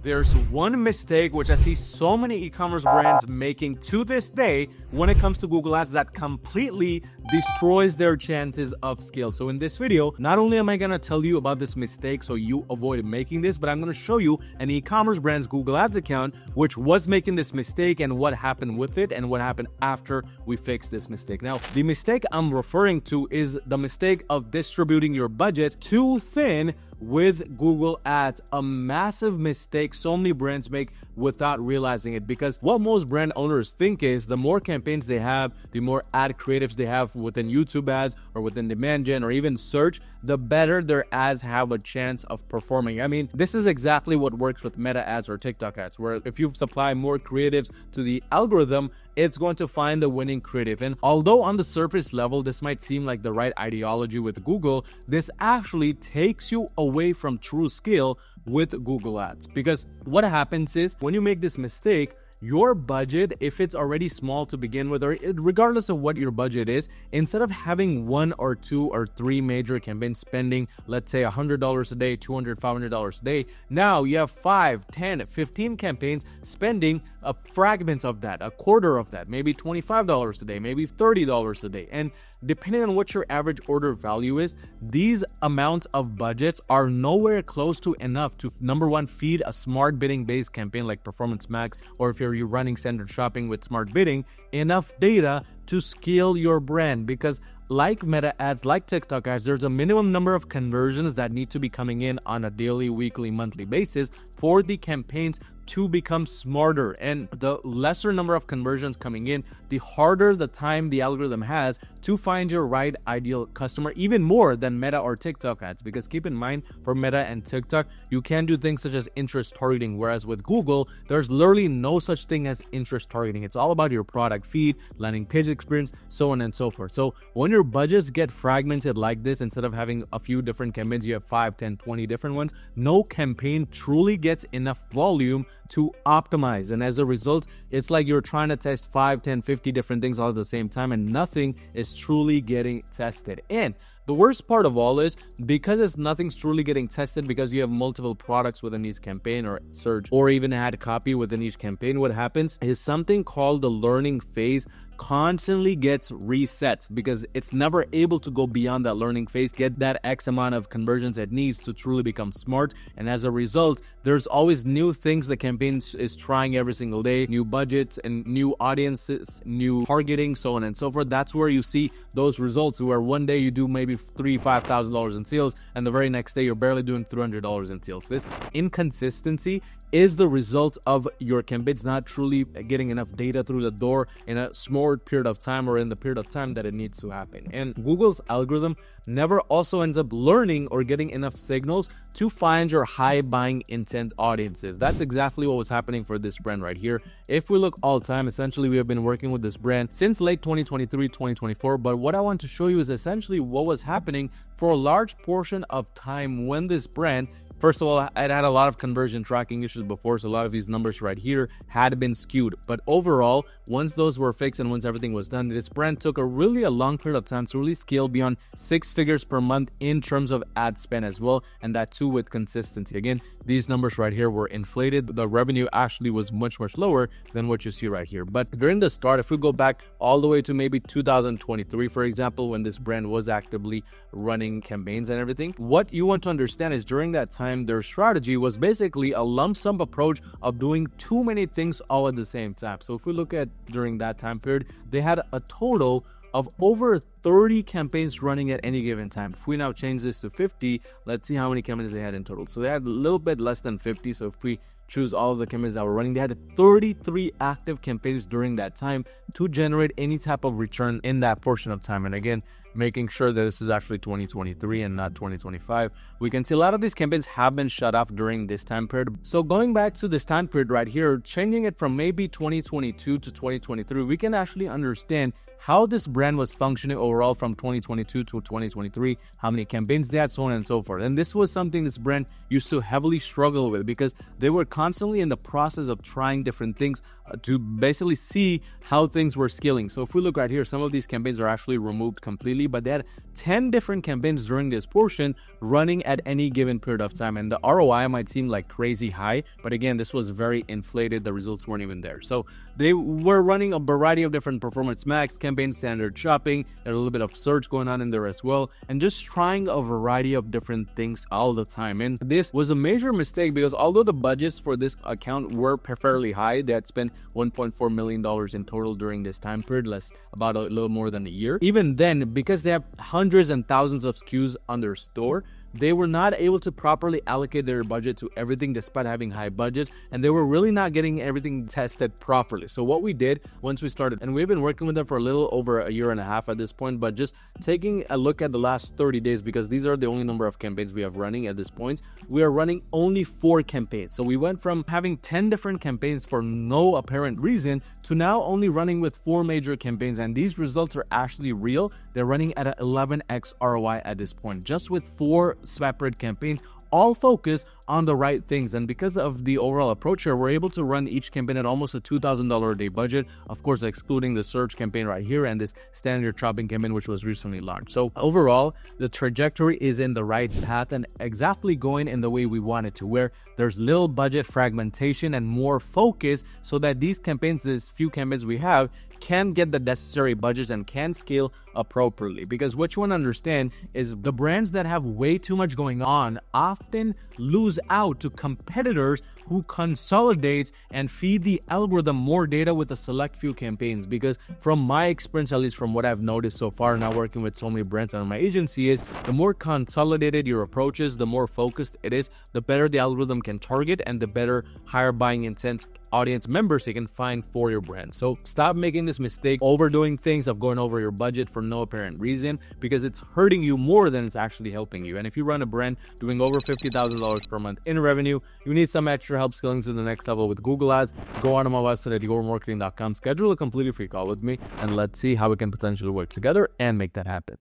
There's one mistake which I see so many e-commerce brands making to this day when it comes to Google Ads that completely destroys their chances of scale. So in this video, not only am I going to tell you about this mistake so you avoid making this, but I'm going to show you an e-commerce brand's Google Ads account which was making this mistake and what happened with it and what happened after we fixed this mistake. Now, the mistake I'm referring to is the mistake of distributing your budget too thin with Google Ads, a massive mistake so many brands make without realizing it, because what most brand owners think is the more campaigns they have, the more ad creatives they have within YouTube ads or within demand gen or even search, the better their ads have a chance of performing. I mean, this is exactly what works with Meta ads or TikTok ads, where if you supply more creatives to the algorithm, it's going to find the winning creative. And although on the surface level, this might seem like the right ideology with Google, this actually takes you away from true scale with Google Ads. Because what happens is when you make this mistake, your budget, if it's already small to begin with, or regardless of what your budget is, instead of having one or two or three major campaigns spending, let's say $100 a day, $200, $500 a day, now you have 5, 10, 15 campaigns spending a fragment of that, a quarter of that, maybe $25 a day, maybe $30 a day. And depending on what your average order value is, these amounts of budgets are nowhere close to enough to, number one, feed a smart bidding based campaign like Performance Max, or if you're running standard shopping with smart bidding, enough data to scale your brand. Because like Meta ads, like TikTok ads, there's a minimum number of conversions that need to be coming in on a daily, weekly, monthly basis for the campaigns to become smarter. And the lesser number of conversions coming in, the harder the time the algorithm has to find your right ideal customer, even more than Meta or TikTok ads. Because keep in mind, for Meta and TikTok, you can do things such as interest targeting, whereas with Google, there's literally no such thing as interest targeting. It's all about your product feed, landing page experience, so on and so forth. So when your budgets get fragmented like this, instead of having a few different campaigns, you have 5, 10, 20 different ones, no campaign truly gets enough volume to optimize. And as a result, it's like you're trying to test 5, 10, 50 different things all at the same time, and nothing is truly getting tested. And the worst part of all is, because nothing's truly getting tested, because you have multiple products within each campaign or search or even ad copy within each campaign, what happens is something called the learning phase constantly gets reset, because it's never able to go beyond that learning phase, get that X amount of conversions it needs to truly become smart. And as a result, there's always new things the campaign is trying every single day, new budgets and new audiences, new targeting, so on and so forth. That's where you see those results, where one day you do maybe $3,000-$5,000 in sales, and the very next day you're barely doing $300 in sales. This inconsistency is the result of your campaigns not truly getting enough data through the door in a small period of time, or in the period of time that it needs to happen. And Google's algorithm never also ends up learning or getting enough signals to find your high buying intent audiences. That's exactly what was happening for this brand right here. If we look all time, essentially we have been working with this brand since late 2023, 2024. But what I want to show you is essentially what was happening for a large portion of time when this brand, first of all, it had a lot of conversion tracking issues before, so a lot of these numbers right here had been skewed. But overall, once those were fixed and once everything was done, this brand took a long period of time to really scale beyond 6 figures per month in terms of ad spend as well, and that too with consistency. Again, these numbers right here were inflated. The revenue actually was much lower than what you see right here. But during the start, if we go back all the way to maybe 2023, for example, when this brand was actively running campaigns and everything, what you want to understand is during that time, their strategy was basically a lump sum approach of doing too many things all at the same time. So if we look at during that time period, they had a total of over 30 campaigns running at any given time. If we now change this to 50, let's see how many campaigns they had in total. So they had a little bit less than 50. So if we choose all of the campaigns that were running, they had 33 active campaigns during that time to generate any type of return in that portion of time. And again, making sure that this is actually 2023 and not 2025. We can see a lot of these campaigns have been shut off during this time period. So going back to this time period right here, changing it from maybe 2022 to 2023, we can actually understand how this brand was functioning overall from 2022 to 2023, how many campaigns they had, so on and so forth. And this was something this brand used to heavily struggle with, because they were constantly in the process of trying different things to basically see how things were scaling. So if we look right here, some of these campaigns are actually removed completely see, but they had 10 different campaigns during this portion running at any given period of time. And the ROI might seem like crazy high, but again, this was very inflated. The results weren't even there. So they were running a variety of different performance max campaigns, standard shopping, there's a little bit of search going on in there as well, and just trying a variety of different things all the time. And this was a major mistake because although the budgets for this account were fairly high, they had spent $1.4 million in total during this time period, about a little more than a year. Even then, because they have hundreds and thousands of SKUs on their store, they were not able to properly allocate their budget to everything despite having high budgets, and they were really not getting everything tested properly. So what we did once we started, and we've been working with them for a little over a year and a half at this point, but just taking a look at the last 30 days, because these are the only number of campaigns we have running at this point, we are running only 4 campaigns. So we went from having 10 different campaigns for no apparent reason to now only running with 4 major campaigns, and these results are actually real. They're running at an 11x ROI at this point, just with 4 separate campaigns, all focus on the right things. And because of the overall approach here, we're able to run each campaign at almost a $2,000 a day budget, of course excluding the search campaign right here and this standard shopping campaign which was recently launched. So overall, the trajectory is in the right path and exactly going in the way we want it to, where there's little budget fragmentation and more focus, so that these campaigns, these few campaigns we have, can get the necessary budgets and can scale appropriately. Because what you want to understand is the brands that have way too much going on often lose out to competitors who consolidate and feed the algorithm more data with a select few campaigns. Because from my experience, at least from what I've noticed so far now working with so many brands on my agency, is the more consolidated your approach is, the more focused it is, the better the algorithm can target and the better higher buying intent audience members you can find for your brand. So stop making this mistake, overdoing things, of going over your budget for no apparent reason, because it's hurting you more than it's actually helping you. And if you run a brand doing over $50,000 per month in revenue, you need some extra help scaling to the next level with Google Ads, go on to my website at yourmarketing.com, schedule a completely free call with me, and let's see how we can potentially work together and make that happen.